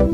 New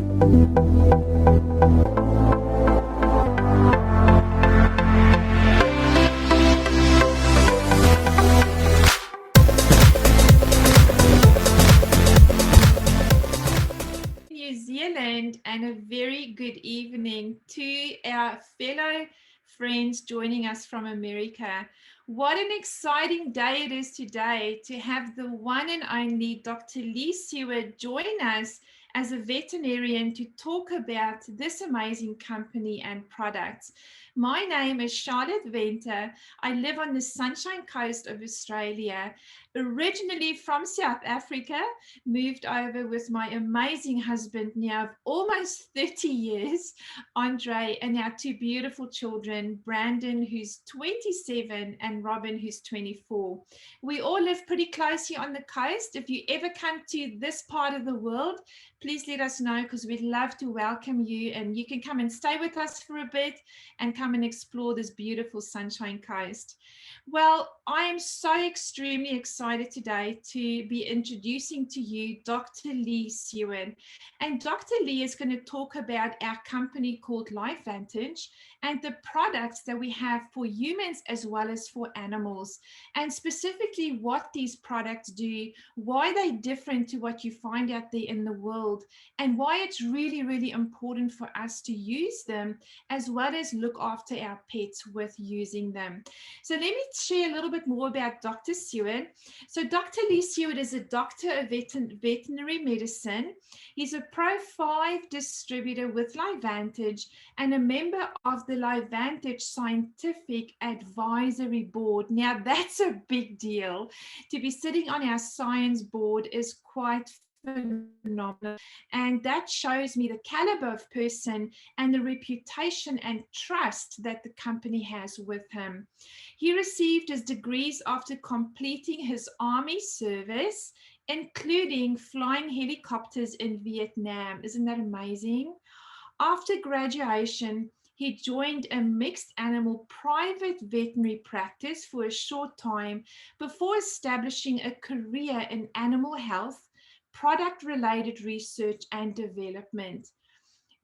Zealand, and a very good evening to our fellow friends joining us from America. What an exciting day it is today to have the one and only Dr. Seward join us as a veterinarian to talk about this amazing company and products. My name is Charlotte Venter. I live on the Sunshine Coast of Australia, originally from South Africa, moved over with my amazing husband now of almost 30 years, Andre, and our two beautiful children, Brandon, who's 27, and Robin, who's 24. We all live pretty close here on the coast. If you ever come to this part of the world, please let us know, because we'd love to welcome you, and you can come and stay with us for a bit and come and explore this beautiful Sunshine Coast. Well, I am so extremely excited today to be introducing to you Dr. Seward. And Dr. Lee is going to talk about our company called LifeVantage and the products that we have for humans as well as for animals, and specifically what these products do, why they're different to what you find out there in the world, and why it's really, really important for us to use them as well as look after our pets with using them. So let me share a little bit more about Dr. Seward. So Dr. Seward is a doctor of veterinary medicine. He's a Pro 5 distributor with LifeVantage and a member of the LifeVantage Scientific Advisory Board. Now that's a big deal. To be sitting on our science board is quite phenomenal, and that shows me the caliber of person and the reputation and trust that the company has with him. He received his degrees after completing his army service, including flying helicopters in Vietnam. Isn't that amazing? After graduation, he joined a mixed animal private veterinary practice for a short time before establishing a career in animal health, product-related research and development.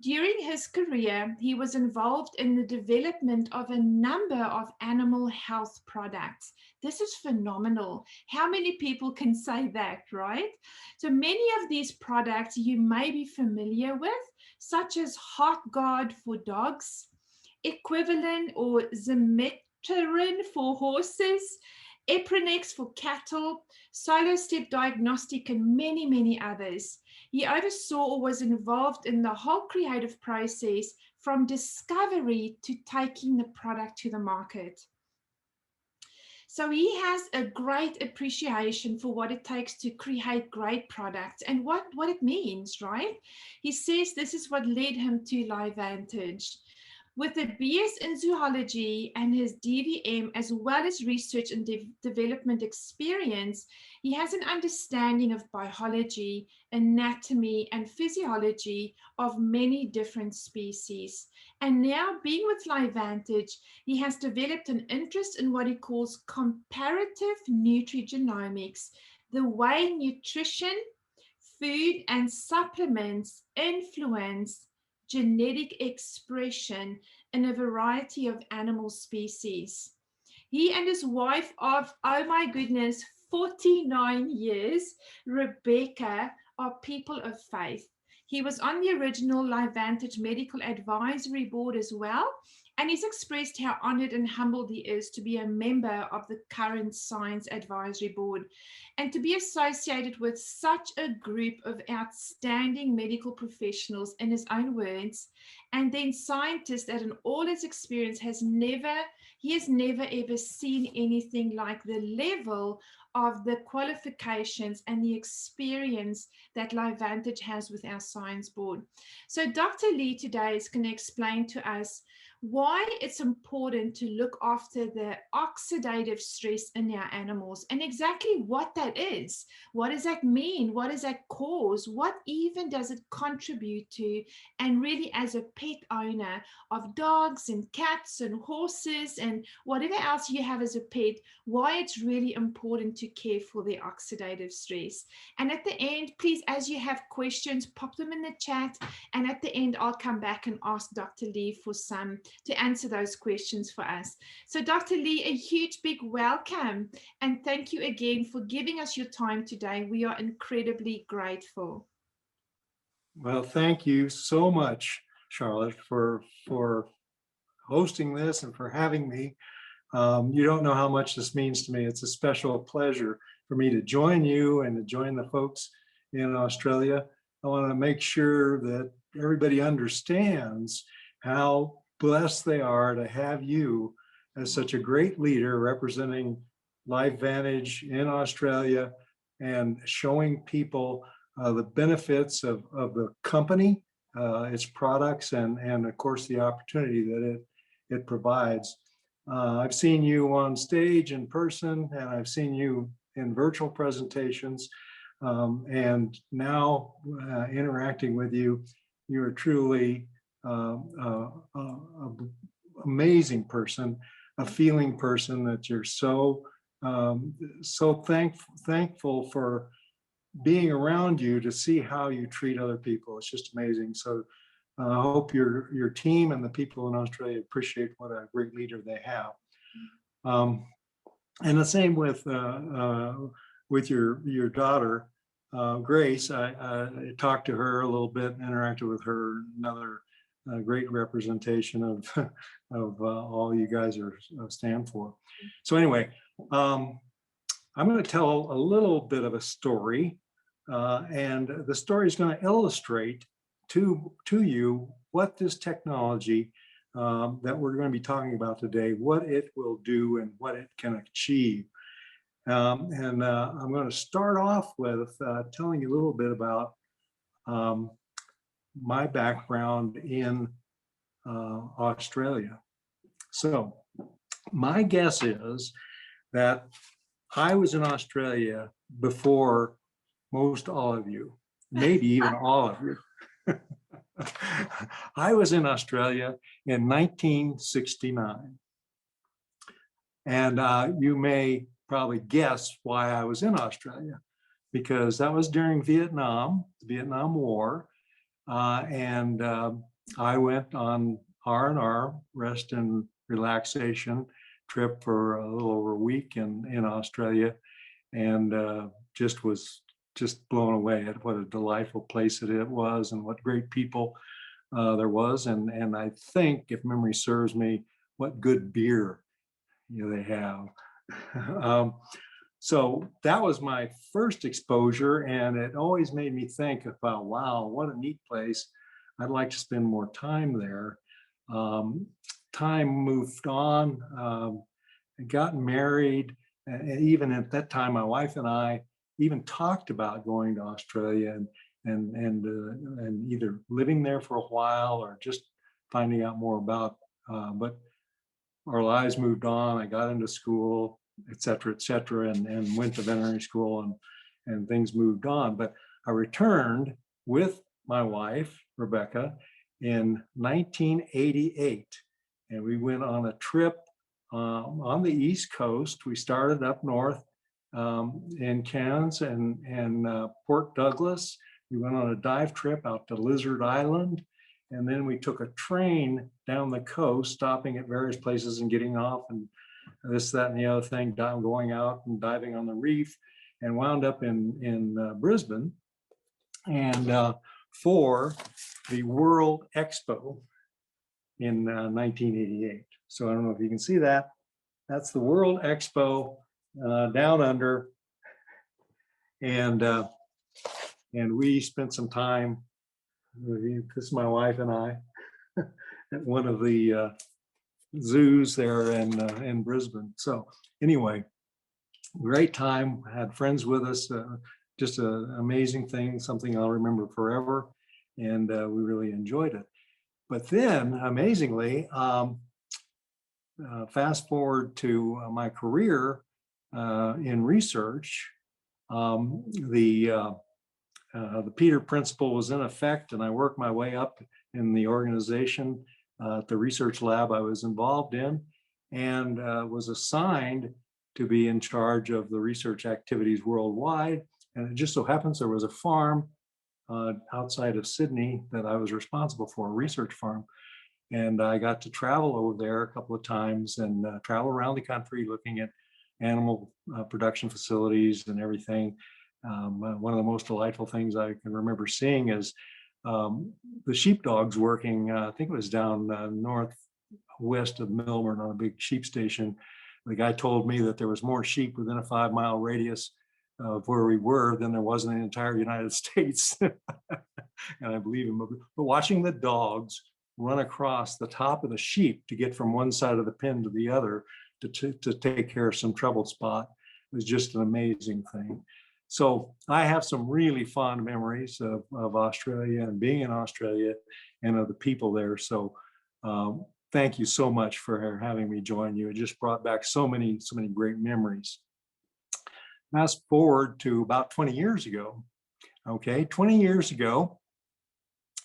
During his career, he was involved in the development of a number of animal health products. This is phenomenal. How many people can say that, right? So many of these products you may be familiar with, such as HeartGuard for dogs, Equivalent or Zimetterin for horses, Eprinex for cattle, Solo Step Diagnostic, and many, many others. He oversaw or was involved in the whole creative process from discovery to taking the product to the market. So he has a great appreciation for what it takes to create great products and what it means, right? He says this is what led him to LifeVantage. With a BS in zoology and his DVM, as well as research and development experience, he has an understanding of biology, anatomy, and physiology of many different species. And now, being with LifeVantage, he has developed an interest in what he calls comparative nutrigenomics, the way nutrition, food, and supplements influence genetic expression in a variety of animal species. He and his wife of, oh my goodness, 49 years, Rebecca, are people of faith. He was on the original LifeVantage Medical Advisory Board as well, and he's expressed how honored and humbled he is to be a member of the current Science Advisory Board and to be associated with such a group of outstanding medical professionals, in his own words, and then scientists that in all his experience he has never ever seen anything like the level of the qualifications and the experience that LifeVantage has with our science board. So Dr. Lee today is going to explain to us why it's important to look after the oxidative stress in our animals and exactly what that is. What does that mean? What does that cause? What even does it contribute to? And really, as a pet owner of dogs and cats and horses and whatever else you have as a pet, why it's really important to care for their oxidative stress. And at the end, please, as you have questions, pop them in the chat. And at the end, I'll come back and ask Dr. Lee for some to answer those questions for us. So Dr. Lee, a huge big welcome. And thank you again for giving us your time today. We are incredibly grateful. Well, thank you so much, Charlotte, for hosting this and for having me. You don't know how much this means to me. It's a special pleasure for me to join you and to join the folks in Australia. I want to make sure that everybody understands how blessed they are to have you as such a great leader representing LifeVantage in Australia and showing people the benefits of the company, its products, and of course the opportunity that it provides. I've seen you on stage in person, and I've seen you in virtual presentations, and now interacting with you. You're truly an amazing person, a feeling person that you're so thankful for being around you to see how you treat other people. It's just amazing. So I hope your team and the people in Australia appreciate what a great leader they have. And the same with your daughter, Grace. I talked to her a little bit, interacted with her. Another great representation of all you guys stand for. So anyway, I'm going to tell a little bit of a story, and the story is going to illustrate to you what this technology that we're going to be talking about today, what it will do and what it can achieve. And I'm going to start off with telling you a little bit about my background in Australia. So my guess is that I was in Australia before most all of you, maybe even all of you. I was in Australia in 1969. And you may probably guess why I was in Australia, because that was during Vietnam, the Vietnam War. And I went on R&R, rest and relaxation trip for a little over a week in Australia, and was blown away at what a delightful place it was and what great people there was. And I think, if memory serves me, what good beer they have. So that was my first exposure, and it always made me think about, wow, what a neat place. I'd like to spend more time there. Time moved on. I got married, and even at that time, my wife and I even talked about going to Australia and either living there for a while or just finding out more about. But our lives moved on. I got into school, et cetera, and went to veterinary school, and things moved on. But I returned with my wife, Rebecca, in 1988. And we went on a trip on the East Coast. We started up north in Cairns and Port Douglas. We went on a dive trip out to Lizard Island. And then we took a train down the coast, stopping at various places and getting off and this, that, and the other thing, going out and diving on the reef, and wound up in Brisbane and for the World Expo in 1988. So I don't know if you can see that. That's the World Expo down under. And we spent some time, this is my wife and I, at one of the zoos there in Brisbane. So anyway, great time, had friends with us, just an amazing thing, something I'll remember forever. And we really enjoyed it. But then, amazingly, fast forward to my career in research, the Peter Principle was in effect, and I worked my way up in the organization at the research lab I was involved in, and was assigned to be in charge of the research activities worldwide. And it just so happens there was a farm outside of Sydney that I was responsible for, a research farm. And I got to travel over there a couple of times and travel around the country looking at animal production facilities and everything. One of the most delightful things I can remember seeing is the sheepdogs working, I think it was down northwest of Melbourne on a big sheep station. The guy told me that there was more sheep within a 5-mile radius of where we were than there was in the entire United States. And I believe him. But watching the dogs run across the top of the sheep to get from one side of the pen to the other to take care of some troubled spot was just an amazing thing. So I have some really fond memories of Australia and being in Australia and of the people there. So thank you so much for having me join you. It just brought back so many great memories. Fast forward to about 20 years ago. Okay, 20 years ago,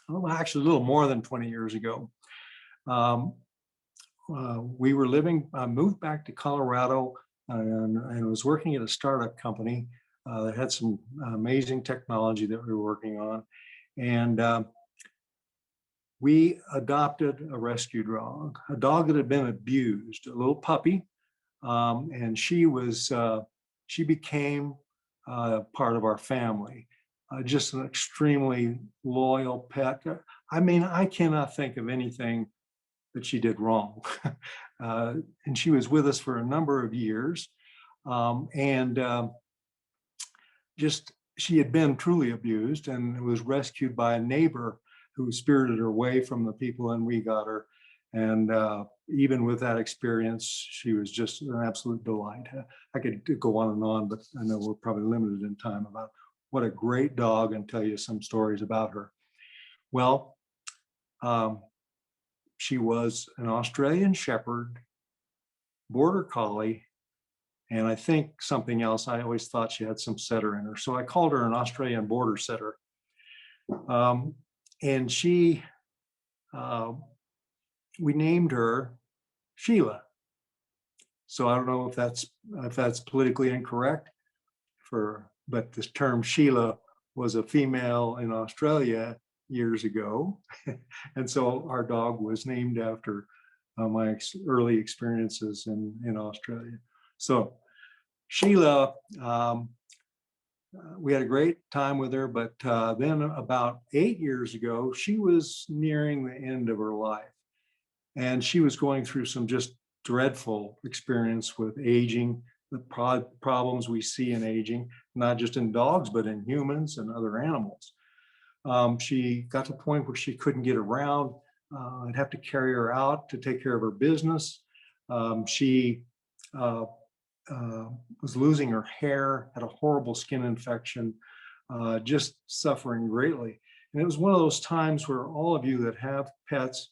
well, actually a little more than 20 years ago, we were moved back to Colorado and was working at a startup company that had some amazing technology that we were working on. And we adopted a rescue dog, a dog that had been abused, a little puppy. And she became part of our family. Just an extremely loyal pet. I mean, I cannot think of anything that she did wrong. And she was with us for a number of years. She had been truly abused and was rescued by a neighbor who spirited her away from the people, and we got her. And even with that experience, she was just an absolute delight. I could go on, but I know we're probably limited in time about what a great dog and tell you some stories about her. Well, she was an Australian Shepherd, Border Collie, and I think something else. I always thought she had some setter in her. So I called her an Australian Border Setter. And we named her Sheila. So I don't know if that's politically incorrect, but this term Sheila was a female in Australia years ago. And so our dog was named after my early experiences in Australia. So Sheila, we had a great time with her, but then about 8 years ago, she was nearing the end of her life. And she was going through some just dreadful experience with aging, the problems we see in aging, not just in dogs, but in humans and other animals. She got to the point where she couldn't get around. I'd have to carry her out to take care of her business. She was losing her hair, had a horrible skin infection, just suffering greatly. And it was one of those times where all of you that have pets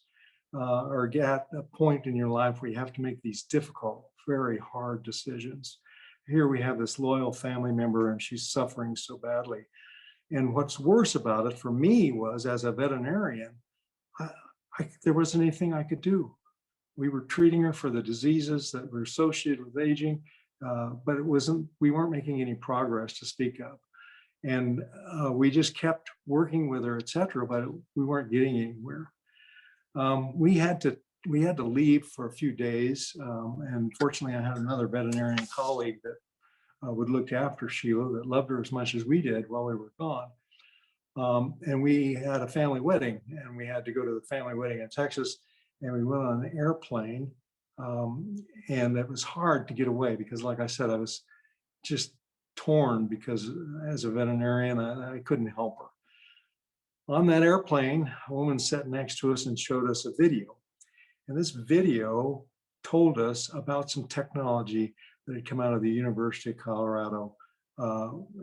are at a point in your life where you have to make these difficult, very hard decisions. Here we have this loyal family member and she's suffering so badly. And what's worse about it for me was, as a veterinarian, there wasn't anything I could do. We were treating her for the diseases that were associated with aging, but we weren't making any progress to speak of. And we just kept working with her, et cetera, but we weren't getting anywhere. We had to leave for a few days. And fortunately, I had another veterinarian colleague that would look after Sheila, that loved her as much as we did while we were gone. And we had a family wedding, and we had to go to the family wedding in Texas, and we went on an airplane. And it was hard to get away because, like I said, I was just torn because as a veterinarian, I couldn't help her. On that airplane, a woman sat next to us and showed us a video. And this video told us about some technology that had come out of the University of Colorado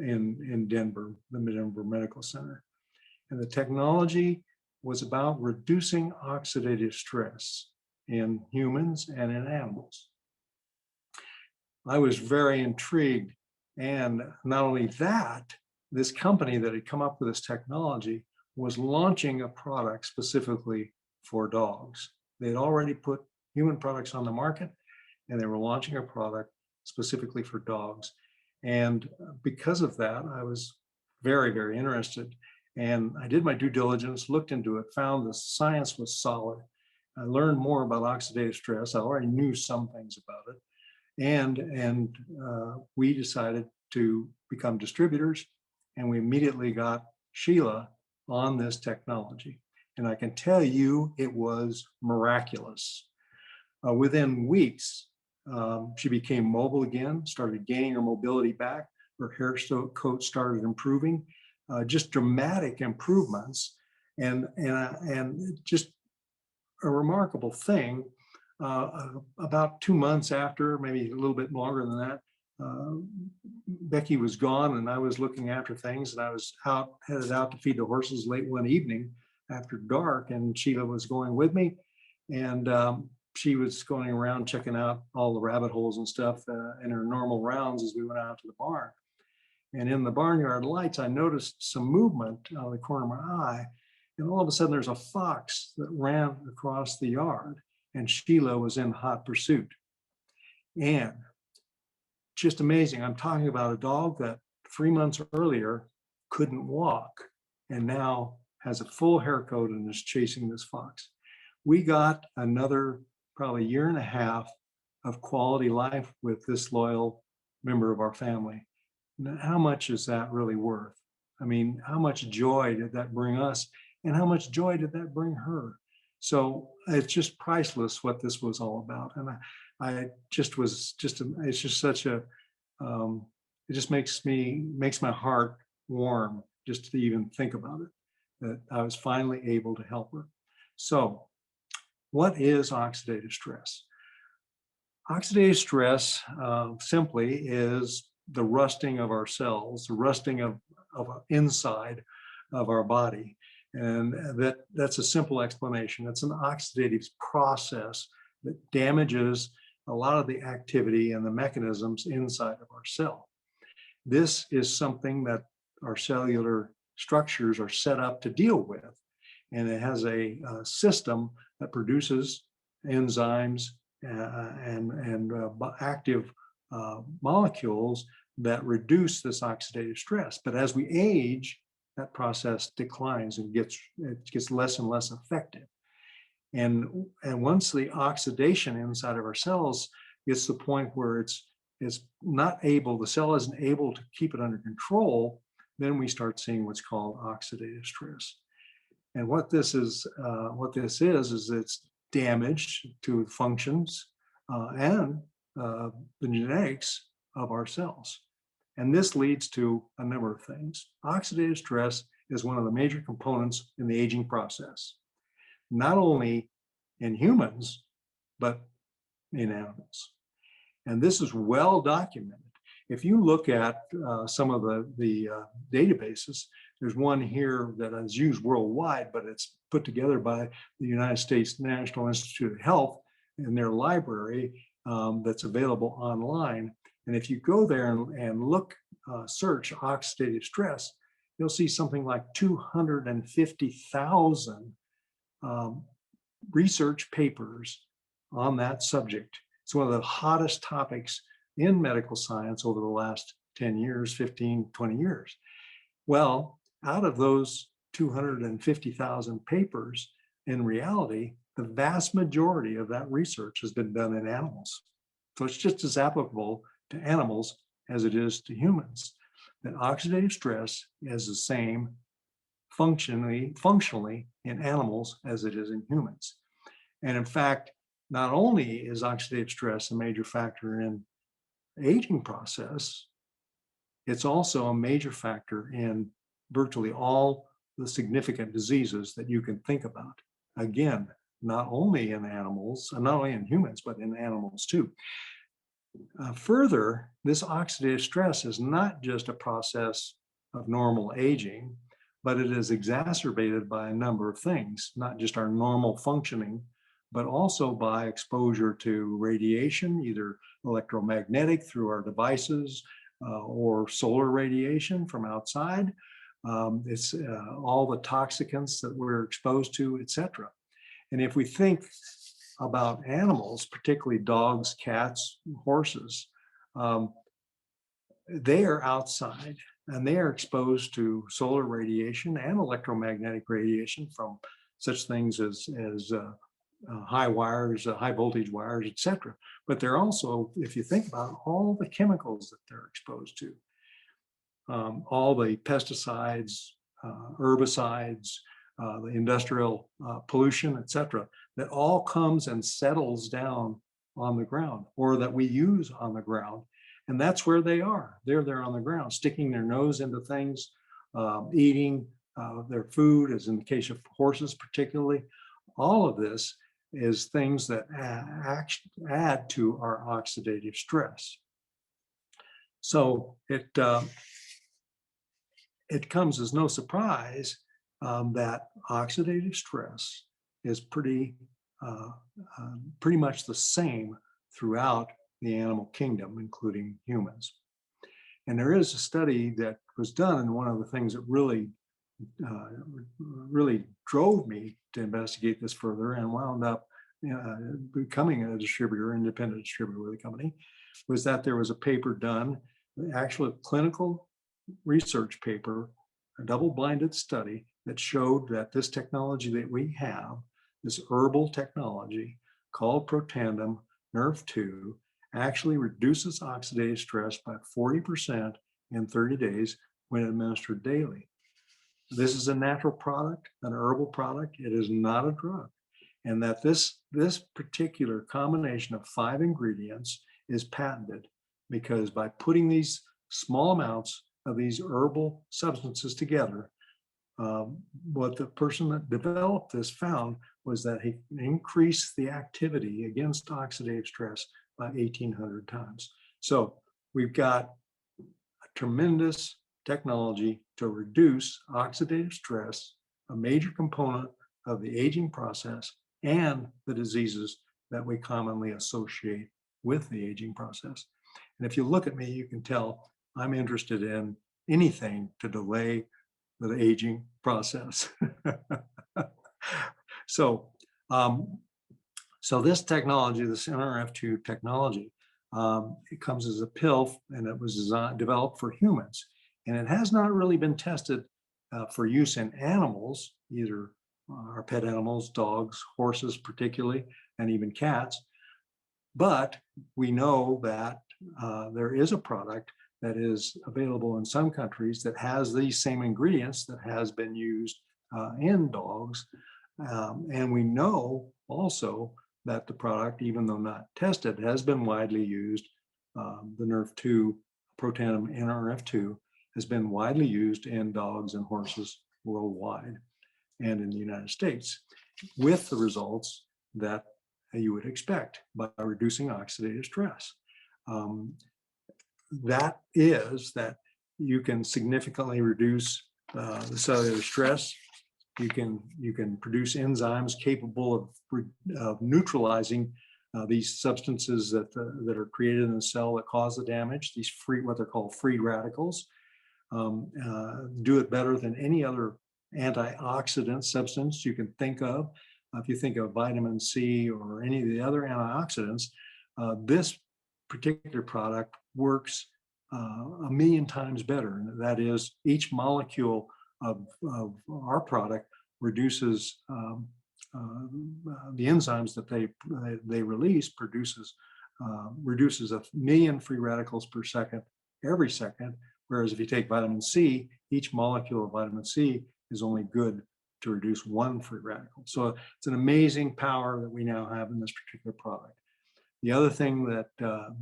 in Denver, the Denver Medical Center. And the technology was about reducing oxidative stress in humans and in animals. I was very intrigued. And not only that, this company that had come up with this technology was launching a product specifically for dogs. They'd already put human products on the market, and they were launching a product specifically for dogs. And because of that, I was very, very interested. And I did my due diligence, looked into it, found the science was solid. I learned more about oxidative stress. I already knew some things about it. And we decided to become distributors, and we immediately got Sheila on this technology. And I can tell you, it was miraculous. Within weeks, she became mobile again, started gaining her mobility back. Her hair coat started improving, just dramatic improvements, and just a remarkable thing. About 2 months after, maybe a little bit longer than that, Becky was gone, and I was looking after things, and I was headed out to feed the horses late one evening after dark, and Sheila was going with me, and she was going around checking out all the rabbit holes and stuff in her normal rounds as we went out to the barn. And in the barnyard lights, I noticed some movement out of the corner of my eye, and all of a sudden there's a fox that ran across the yard, and Sheila was in hot pursuit. And just amazing. I'm talking about a dog that 3 months earlier couldn't walk and now has a full hair coat and is chasing this fox. We got another probably year and a half of quality life with this loyal member of our family. Now, how much is that really worth? I mean, how much joy did that bring us, and how much joy did that bring her? So it's just priceless what this was all about. And I just was just, it's just such a, it just makes my heart warm just to even think about it, that I was finally able to help her. So what is oxidative stress? Oxidative stress simply is the rusting of our cells, the rusting of inside of our body. And that's a simple explanation. It's an oxidative process that damages a lot of the activity and the mechanisms inside of our cell. This is something that our cellular structures are set up to deal with. And it has a system that produces enzymes and active molecules that reduce this oxidative stress. But as we age, that process declines and gets less and less effective. And once the oxidation inside of our cells gets to the point where it's not able, the cell isn't able to keep it under control, then we start seeing what's called oxidative stress. And what this is it's damage to functions and the genetics of our cells. And this leads to a number of things. Oxidative stress is one of the major components in the aging process, not only in humans, but in animals. And this is well documented. If you look at some of the databases, there's one here that is used worldwide, but it's put together by the United States National Institute of Health in their library that's available online. And if you go there and look, search oxidative stress, you'll see something like 250,000 research papers on that subject. It's one of the hottest topics in medical science over the last 10 years, 15, 20 years. Well, out of those 250,000 papers, in reality, the vast majority of that research has been done in animals. So it's just as applicable to animals as it is to humans. That oxidative stress is the same functionally in animals as it is in humans. And in fact, not only is oxidative stress a major factor in the aging process, it's also a major factor in virtually all the significant diseases that you can think about. Again, not only in animals, not only in humans, but in animals too. Further, this oxidative stress is not just a process of normal aging, but it is exacerbated by a number of things, not just our normal functioning, but also by exposure to radiation, either electromagnetic through our devices or solar radiation from outside. It's all the toxicants that we're exposed to, et cetera. And if we think about animals, particularly dogs, cats, horses, they are outside and they are exposed to solar radiation and electromagnetic radiation from such things as high wires, high voltage wires, et cetera. But they're also, if you think about all the chemicals that they're exposed to, all the pesticides, herbicides, the industrial pollution, et cetera, that all comes and settles down on the ground, or that we use on the ground. And that's where they are. They're there on the ground, sticking their nose into things, eating their food, as in the case of horses particularly. All of this is things that add to our oxidative stress. So it comes as no surprise that oxidative stress is pretty much the same throughout the animal kingdom, including humans. And there is a study that was done, and one of the things that really drove me to investigate this further and wound up becoming a distributor, independent distributor with the company, was that there was a paper done, actually a clinical research paper, a double-blinded study that showed that this technology that we have, this herbal technology called Protandim Nerve2, actually reduces oxidative stress by 40% in 30 days when administered daily. This is a natural product, an herbal product. It is not a drug. And that this particular combination of 5 ingredients is patented, because by putting these small amounts of these herbal substances together, what the person that developed this found was that he increased the activity against oxidative stress by 1,800 times. So we've got a tremendous technology to reduce oxidative stress, a major component of the aging process and the diseases that we commonly associate with the aging process. And if you look at me, you can tell I'm interested in anything to delay the aging process. So this technology, this NRF2 technology, it comes as a pill, and it was developed for humans. And it has not really been tested for use in animals, either our pet animals, dogs, horses particularly, and even cats. But we know that there is a product that is available in some countries that has these same ingredients that has been used in dogs. And we know also that the product, even though not tested, has been widely used. The Nerve2, Protandim NRF2, has been widely used in dogs and horses worldwide and in the United States, with the results that you would expect by reducing oxidative stress. That is that you can significantly reduce the cellular stress. You can produce enzymes capable of neutralizing these substances that are created in the cell that cause the damage. These what they're called free radicals, do it better than any other antioxidant substance you can think of. If you think of vitamin C or any of the other antioxidants, this particular product works 1,000,000 times better. And that is, each molecule of our product reduces the enzymes that they release, reduces 1,000,000 free radicals per second every second. Whereas if you take vitamin C, each molecule of vitamin C is only good to reduce 1 free radical. So it's an amazing power that we now have in this particular product. The other thing that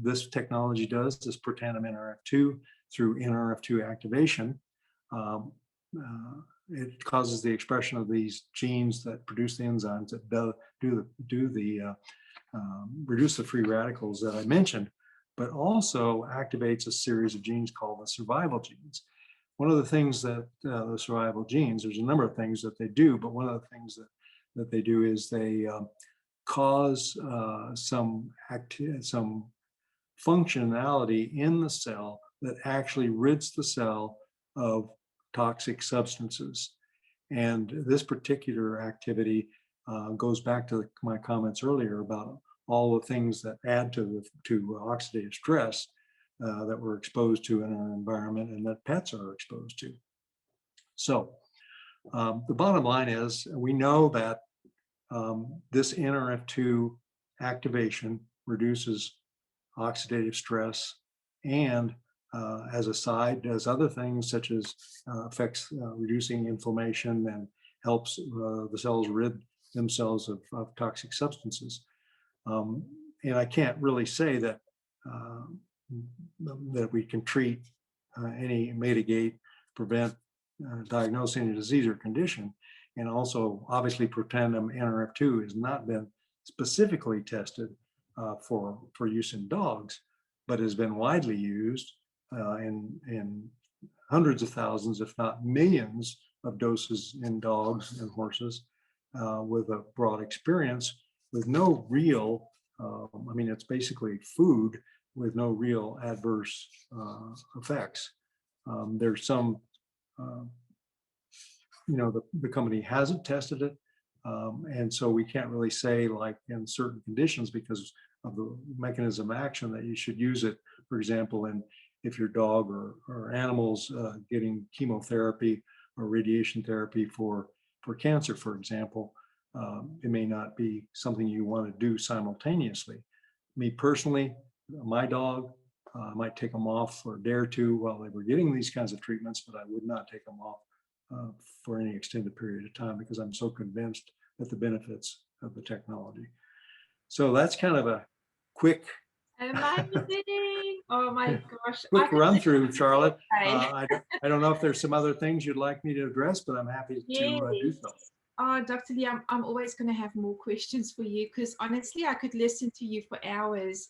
this technology does is Protandim NRF2 through NRF2 activation. It causes the expression of these genes that produce the enzymes that reduce the free radicals that I mentioned, but also activates a series of genes called the survival genes. one of the things that the survival genes, there's a number of things that they do, but one of the things that they do is they cause some functionality in the cell that actually rids the cell of toxic substances. And this particular activity goes back to my comments earlier about all the things that add to oxidative stress that we're exposed to in our environment and that pets are exposed to. So the bottom line is we know that this NRF2 activation reduces oxidative stress and as a side does other things such as affects reducing inflammation and helps the cells rid themselves of toxic substances. And I can't really say that that we can treat mitigate, prevent, diagnose any disease or condition. And also, obviously, Protandim NRF2 has not been specifically tested for use in dogs, but has been widely used in hundreds of thousands, if not millions, of doses in dogs and horses with a broad experience with no real, I mean, it's basically food with no real adverse effects. There's some, the company hasn't tested it. And so we can't really say like in certain conditions because of the mechanism of action that you should use it, for example, if your dog or animals getting chemotherapy or radiation therapy for cancer, for example, it may not be something you want to do simultaneously. Me personally, my dog, I might take them off for a day or two while they were getting these kinds of treatments, but I would not take them off for any extended period of time because I'm so convinced that the benefits of the technology. So that's kind of a quick Amazing. Oh my gosh. quick run through, Charlotte. Okay. I don't know if there's some other things you'd like me to address, but I'm happy to do so. Oh, Dr. Lee, I'm always going to have more questions for you because honestly, I could listen to you for hours.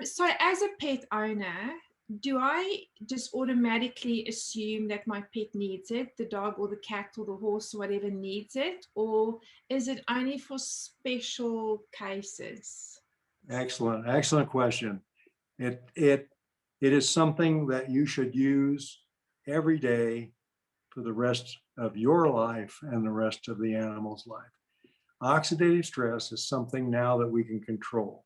So as a pet owner, do I just automatically assume that my pet needs it, the dog or the cat or the horse or whatever needs it, or is it only for special cases? Excellent question. It is something that you should use every day for the rest of your life and the rest of the animal's life. Oxidative stress is something now that we can control.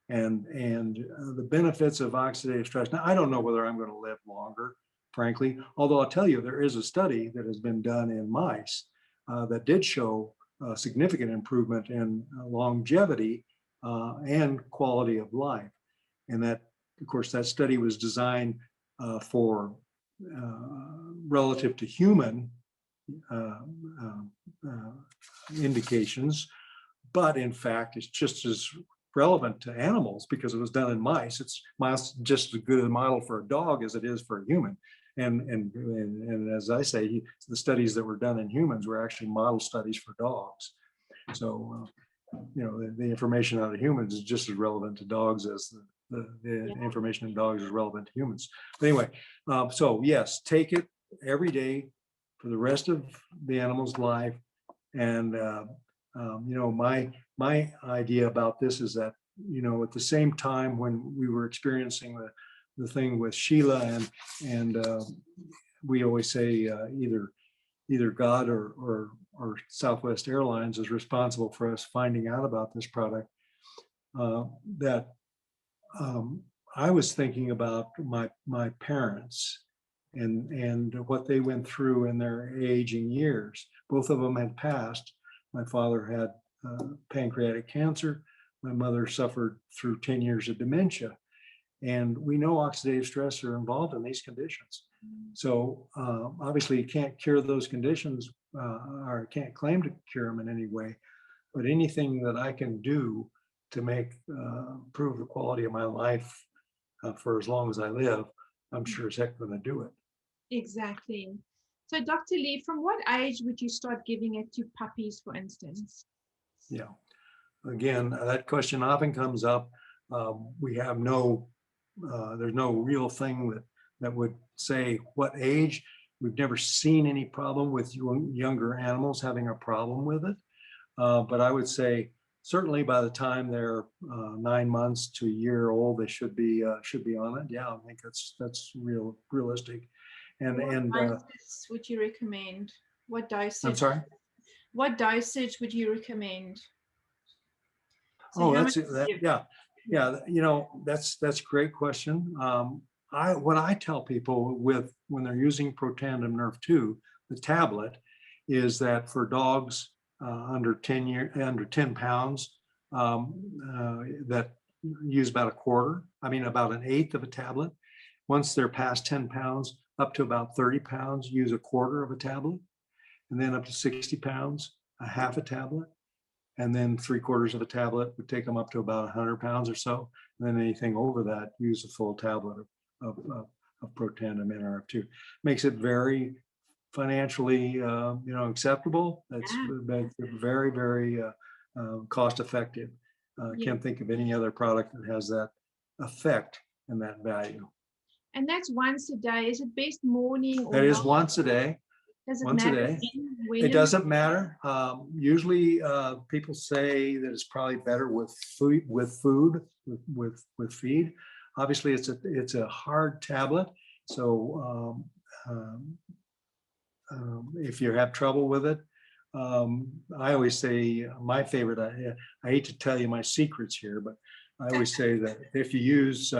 And the benefits of oxidative stress. Now, I don't know whether I'm going to live longer, frankly, although I'll tell you, there is a study that has been done in mice that did show significant improvement in longevity and quality of life. And that, of course, that study was designed for relative to human indications, but in fact, it's just as relevant to animals because it was done in mice. It's mice just as good a model for a dog as it is for a human. And as I say, the studies that were done in humans were actually model studies for dogs. So, the information out of humans is just as relevant to dogs as the information in dogs is relevant to humans. But anyway, so yes, take it every day for the rest of the animal's life. And my idea about this is that at the same time when we were experiencing the thing with Sheila and we always say either God or Southwest Airlines is responsible for us finding out about this product. That I was thinking about my parents and what they went through in their aging years. Both of them had passed. My father had pancreatic cancer. My mother suffered through 10 years of dementia. And we know oxidative stress are involved in these conditions. So obviously you can't cure those conditions or can't claim to cure them in any way, but anything that I can do to improve the quality of my life for as long as I live, I'm sure as heck going to do it. Exactly. So Dr. Lee, from what age would you start giving it to puppies, for instance? Yeah. Again, that question often comes up. We have there's no real thing that would say what age. We've never seen any problem with younger animals having a problem with it. But I would say certainly by the time they're 9 months to a year old, they should be on it. Yeah, I think that's realistic. And What doses would you recommend? What dosage? I'm sorry. What dosage would you recommend? So Oh, how that's much it. Yeah. You know, that's a great question. What I tell people when they're using Protandim Nerve 2, the tablet, is that for dogs under 10 pounds that use about about an eighth of a tablet. Once they're past 10 pounds, up to about 30 pounds, use a quarter of a tablet, and then up to 60 pounds, a half a tablet. And then 3/4 of a tablet would take them up to about 100 pounds or so. And then anything over that, use a full tablet of Protandim NRF2. Makes it very financially, acceptable. That's very, very cost effective. Can't think of any other product that has that effect and that value. And that's once a day. Is it best morning or That is once a day. Does it Once a matter day. when It doesn't matter. Usually, people say that it's probably better with food, with feed. Obviously, it's a hard tablet, so if you have trouble with it, I always say my favorite. I hate to tell you my secrets here, but I always say that if you use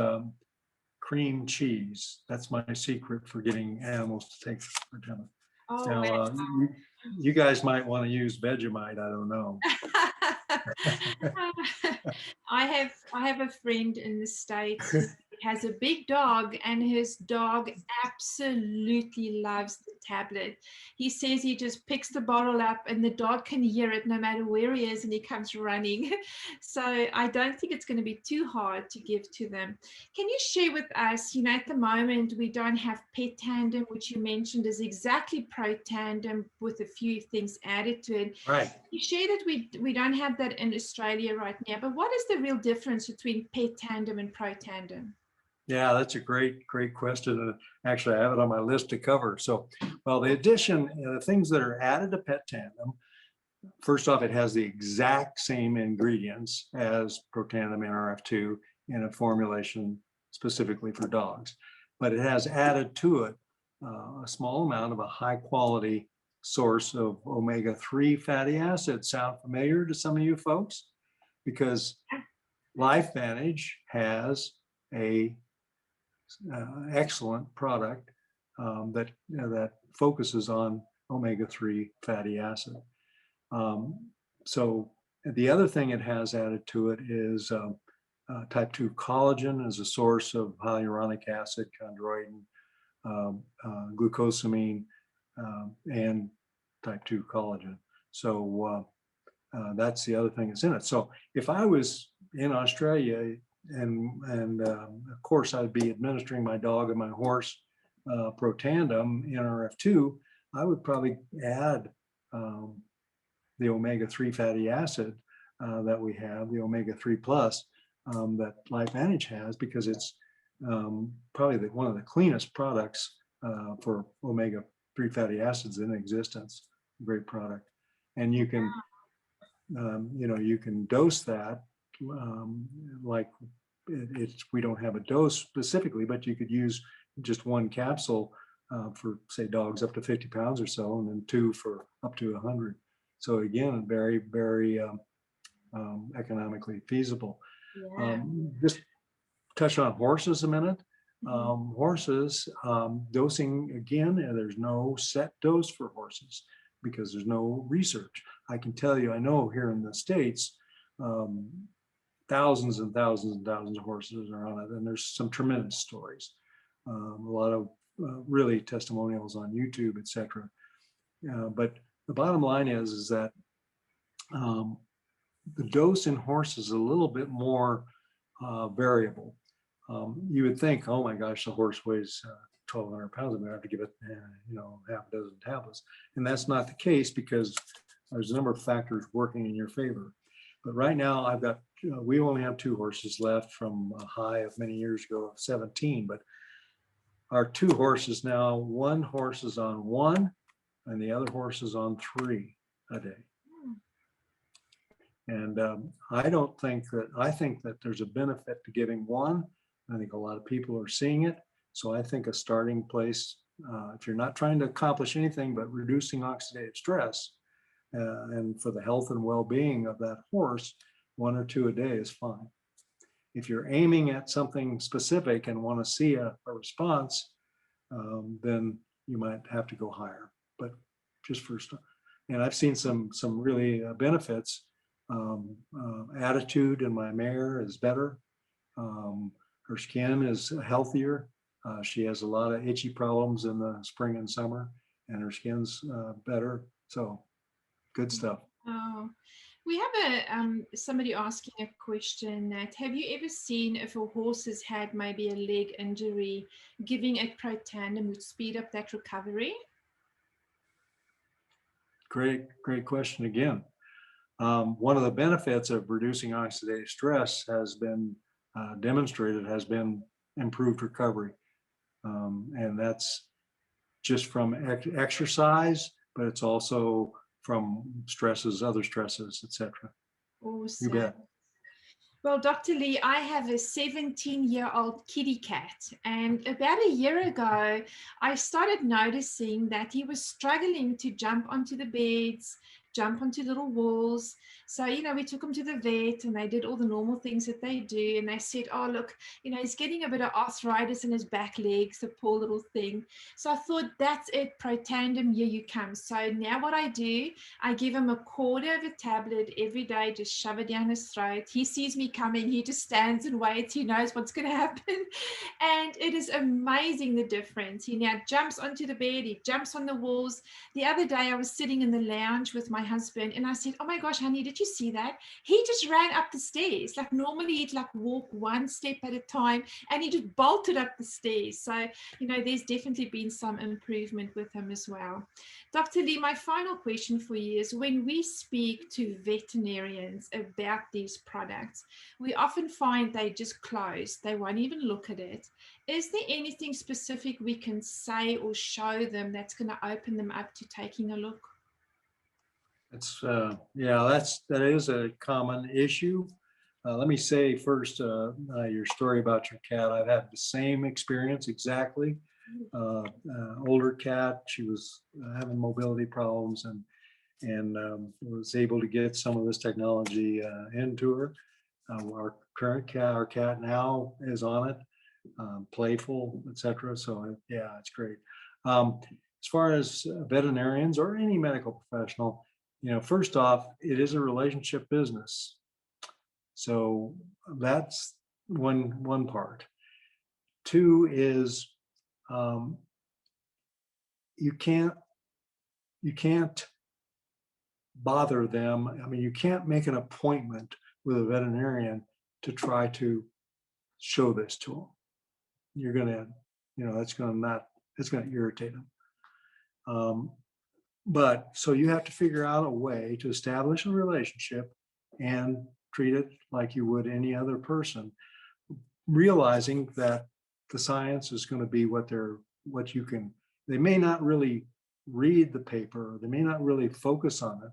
cream cheese, that's my secret for getting animals to take Protandim. Oh, Now, you guys might want to use Vegemite. I don't know. I have a friend in the States who has a big dog, and his dog absolutely loves the tablet. He says he just picks the bottle up and the dog can hear it no matter where he is, and he comes running. So I don't think it's going to be too hard to give to them. Can you share with us, at the moment we don't have Protandim, which you mentioned is exactly Protandim with a few things added to it. Right. You share that we don't have that in Australia right now, but what is the real difference between Protandim and Protandim? Yeah, that's a great question. Actually, I have it on my list to cover. So, well, the addition, the things that are added to Protandim, first off, it has the exact same ingredients as Protandim NRF2 in a formulation specifically for dogs, but it has added to it a small amount of a high quality source of omega-3 fatty acids. Sound familiar to some of you folks? Because LifeVantage has a excellent product that focuses on omega-3 fatty acid. So the other thing it has added to it is type 2 collagen as a source of hyaluronic acid, chondroitin, glucosamine, and type 2 collagen. So that's the other thing that's in it. So if I was in Australia and of course I'd be administering my dog and my horse Protandim NRF2, I would probably add the omega-3 fatty acid that we have, the omega-3 plus that LifeVantage has, because it's probably one of the cleanest products for omega-3 fatty acids in existence. Great product. And you can, you can dose that like we don't have a dose specifically, but you could use just one capsule for, say, dogs up to 50 pounds or so, and then 2 for up to 100. So again, very, very economically feasible. Yeah. Just touch on horses a minute. Horses, dosing, again, there's no set dose for horses because there's no research. I can tell you, I know here in the States, thousands and thousands and thousands of horses are on it, and there's some tremendous stories. A lot of really testimonials on YouTube, etc. But the bottom line is that the dose in horses is a little bit more variable. You would think, oh my gosh, the horse weighs 1,200 pounds, I'm going to have to give it, half a dozen tablets. And that's not the case because there's a number of factors working in your favor. But right now, we only have 2 horses left from a high of many years ago of 17. But our 2 horses now, one horse is on 1 and the other horse is on 3 a day. And I think that there's a benefit to giving 1. I think a lot of people are seeing it. So I think a starting place, if you're not trying to accomplish anything but reducing oxidative stress, and for the health and well-being of that horse, 1 or 2 a day is fine. If you're aiming at something specific and want to see a response, then you might have to go higher. But just first, and I've seen some really benefits. Attitude in my mare is better. Her skin is healthier. She has a lot of itchy problems in the spring and summer, and her skin's better. So good stuff. Oh, we have somebody asking a question that, have you ever seen if a horse has had maybe a leg injury, giving it Protandim would speed up that recovery? Great question again. One of the benefits of reducing oxidative stress has been demonstrated, has been improved recovery. And that's just from exercise, but it's also from stresses, other stresses, etc. Awesome. You bet. Well, Dr. Lee, I have a 17-year-old kitty cat, and about a year ago, I started noticing that he was struggling to jump onto the beds, jump onto little walls. So, we took him to the vet and they did all the normal things that they do. And they said, oh, look, he's getting a bit of arthritis in his back legs, the poor little thing. So I thought, that's it, Protandim, here you come. So now what I do, I give him a quarter of a tablet every day, just shove it down his throat. He sees me coming, he just stands and waits. He knows what's going to happen. And it is amazing the difference. He now jumps onto the bed, he jumps on the walls. The other day I was sitting in the lounge with my husband and I said, oh my gosh, honey, did you see that? He just ran up the stairs. Like normally he'd like walk one step at a time and he just bolted up the stairs. So, there's definitely been some improvement with him as well. Dr. Lee, my final question for you is, when we speak to veterinarians about these products, we often find they just close. They won't even look at it. Is there anything specific we can say or show them that's going to open them up to taking a look? It's that is a common issue. Let me say first, your story about your cat. I've had the same experience exactly. Older cat, she was having mobility problems and was able to get some of this technology into her. Our cat now is on it, playful, etc. So yeah, it's great. As far as veterinarians or any medical professional, first off, it is a relationship business. So that's one part. 2 is you can't bother them. I mean, you can't make an appointment with a veterinarian to try to show this to them. You're gonna, it's gonna irritate them. But so you have to figure out a way to establish a relationship and treat it like you would any other person, realizing that the science is going to be they may not really read the paper, they may not really focus on it,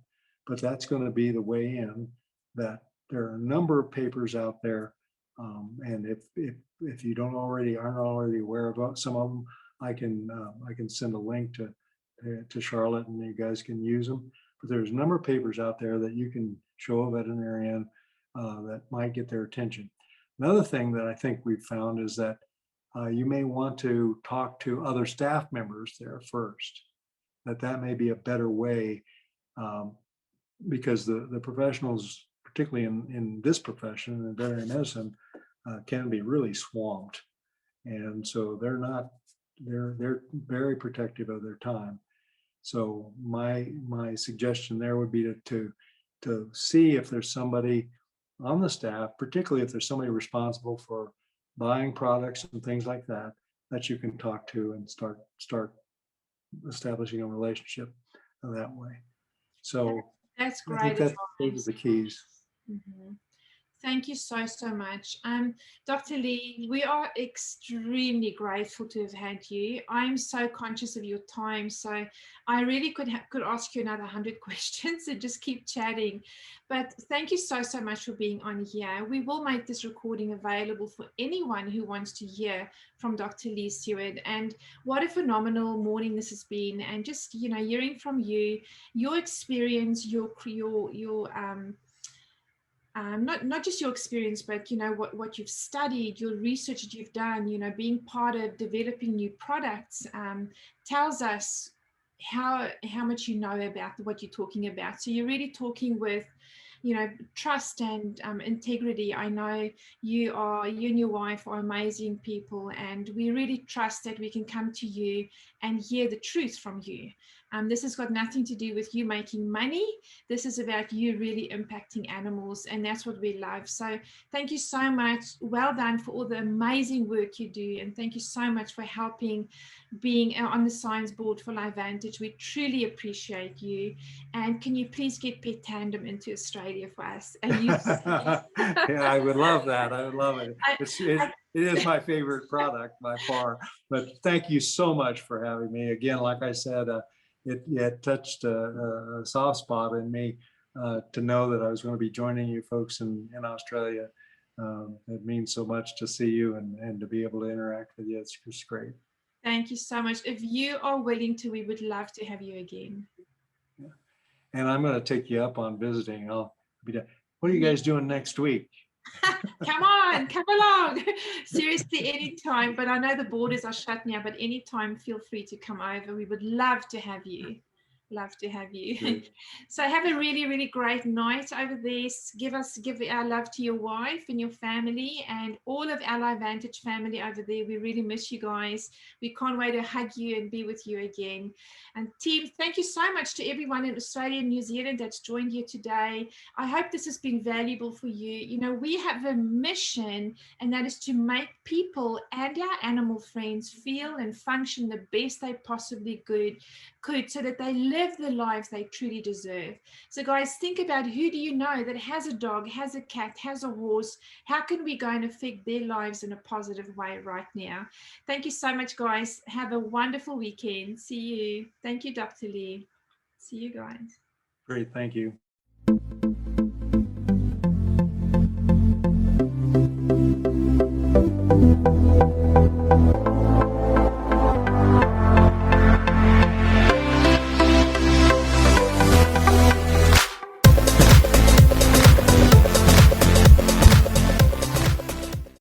but that's going to be the way in. That there are a number of papers out there, and if you aren't already aware of some of them, I can send a link to Charlotte and you guys can use them. But there's a number of papers out there that you can show a veterinarian that might get their attention. Another thing that I think we've found is that you may want to talk to other staff members there first. That may be a better way, because the professionals, particularly in this profession, in veterinary medicine, can be really swamped. And so they're very protective of their time. So my suggestion there would be to see if there's somebody on the staff, particularly if there's somebody responsible for buying products and things like that, that you can talk to and start establishing a relationship that way. So that's I great. think those are the keys. Mm-hmm. Thank you so, so much. Dr. Lee, we are extremely grateful to have had you. I'm so conscious of your time, so I really could ask you another 100 questions and just keep chatting. But thank you so, so much for being on here. We will make this recording available for anyone who wants to hear from Dr. Lee Seward. And what a phenomenal morning this has been. And just, you know, hearing from you, your experience, not just your experience, but you know what you've studied, your research that you've done, you know, being part of developing new products, tells us how much you know about what you're talking about. So you're really talking with, you know, trust and integrity. I know you and your wife are amazing people, and we really trust that we can come to you and hear the truth from you. This has got nothing to do with you making money. This is about you really impacting animals, and that's what we love. So thank you so much. Well done for all the amazing work you do, and thank you so much for helping being on the science board for LiveVantage. We truly appreciate you. And can you please get Pet Tandem into Australia for us? And you Yeah, I would love that. I would love it. I, It is my favorite product by far. But thank you so much for having me. Again, like I said, it touched a soft spot in me to know that I was going to be joining you folks in Australia. It means so much to see you and to be able to interact with you. It's just great. Thank you so much. If you are willing to, we would love to have you again. Yeah. And I'm going to take you up on visiting. I'll be done. What are you guys doing next week? Come on, come along. Seriously, anytime. But I know the borders are shut now, but anytime, feel free to come over. We would love to have you. Love to have you. So have a really, really great night over there. Give our love to your wife and your family and all of our LiveVantage family over there. We really miss you guys. We can't wait to hug you and be with you again. And team, thank you so much to everyone in Australia and New Zealand that's joined you today. I hope this has been valuable for you. You know, we have a mission, and that is to make people and our animal friends feel and function the best they possibly could, so that they live the lives they truly deserve. So guys, think about, who do you know that has a dog, has a cat, has a horse? How can we go and affect their lives in a positive way right now? Thank you so much, guys. Have a wonderful weekend. See you. Thank you, Dr. Lee. See you guys. Great, thank you.